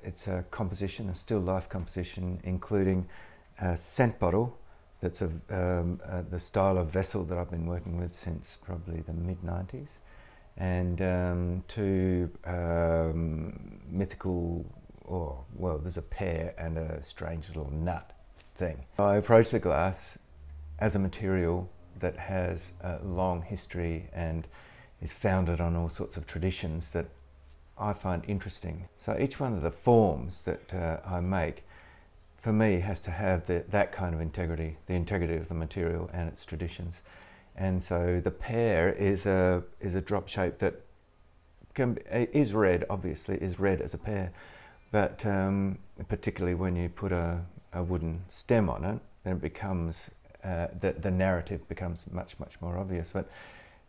it's a composition, a still life composition, including a scent bottle that's the style of vessel that I've been working with since probably the mid-90s, and two mythical, well, there's a pear and a strange little nut thing. I approach the glass as a material that has a long history and is founded on all sorts of traditions that I find interesting. So each one of the forms that I make, for me, has to have that kind of integrity, the integrity of the material and its traditions. And so the pear is a drop shape that is red, obviously, is red as a pear, but particularly when you put a wooden stem on it, then it becomes, the narrative becomes much more obvious. But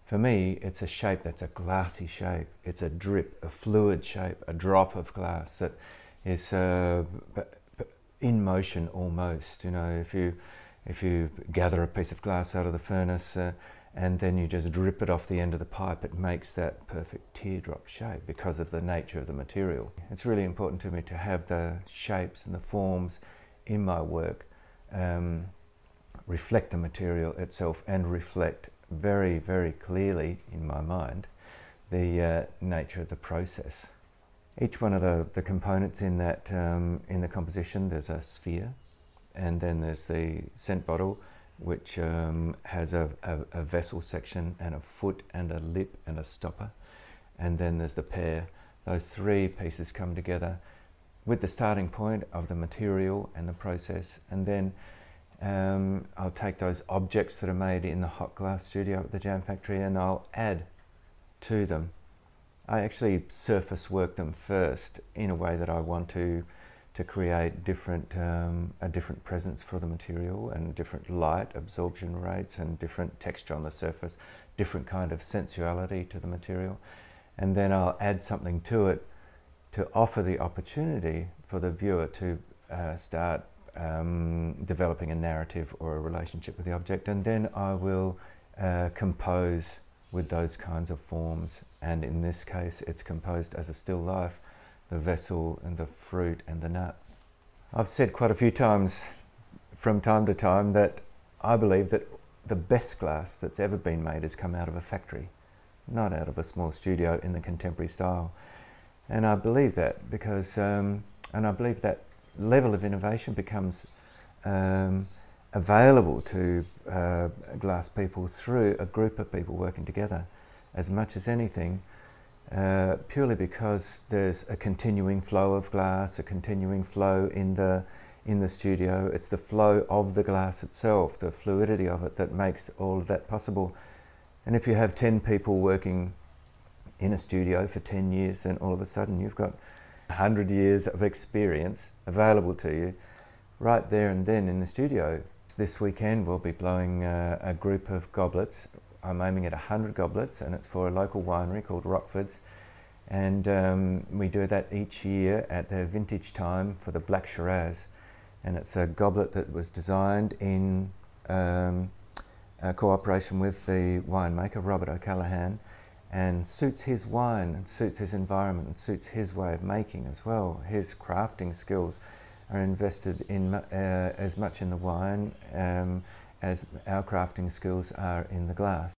for me, it's a shape that's a glassy shape. It's a drip, a fluid shape, a drop of glass that is in motion almost. You know, if you gather a piece of glass out of the furnace and then you just drip it off the end of the pipe, it makes that perfect teardrop shape because of the nature of the material. It's really important to me to have the shapes and the forms in my work reflect the material itself and reflect very clearly in my mind the nature of the process. Each one of the components in that in the composition, there's a sphere, and then there's the scent bottle, which has a vessel section and a foot and a lip and a stopper, and then there's the pear. Those three pieces come together with the starting point of the material and the process, and then I'll take those objects that are made in the hot glass studio at the JamFactory and I'll add to them. I actually surface work them first in a way that I want to create a different presence for the material and different light absorption rates and different texture on the surface, different kind of sensuality to the material. And then I'll add something to it to offer the opportunity for the viewer to start developing a narrative or a relationship with the object, and then I will compose with those kinds of forms, and in this case it's composed as a still life, the vessel and the fruit and the nut. I've said quite a few times from time to time that I believe that the best glass that's ever been made has come out of a factory, not out of a small studio in the contemporary style. And I believe that because, and I believe that level of innovation becomes available to glass people through a group of people working together as much as anything, purely because there's a continuing flow of glass, a continuing flow in the studio. It's the flow of the glass itself, the fluidity of it, that makes all of that possible. And if you have 10 people working in a studio for 10 years, then all of a sudden you've got 100 years of experience available to you right there and then in the studio. This weekend we'll be blowing a group of goblets. I'm aiming at 100 goblets, and it's for a local winery called Rockford's, and we do that each year at their vintage time for the Black Shiraz, and it's a goblet that was designed in cooperation with the winemaker Robert O'Callaghan, and suits his wine and suits his environment and suits his way of making as well. His crafting skills are invested in as much in the wine as our crafting skills are in the glass.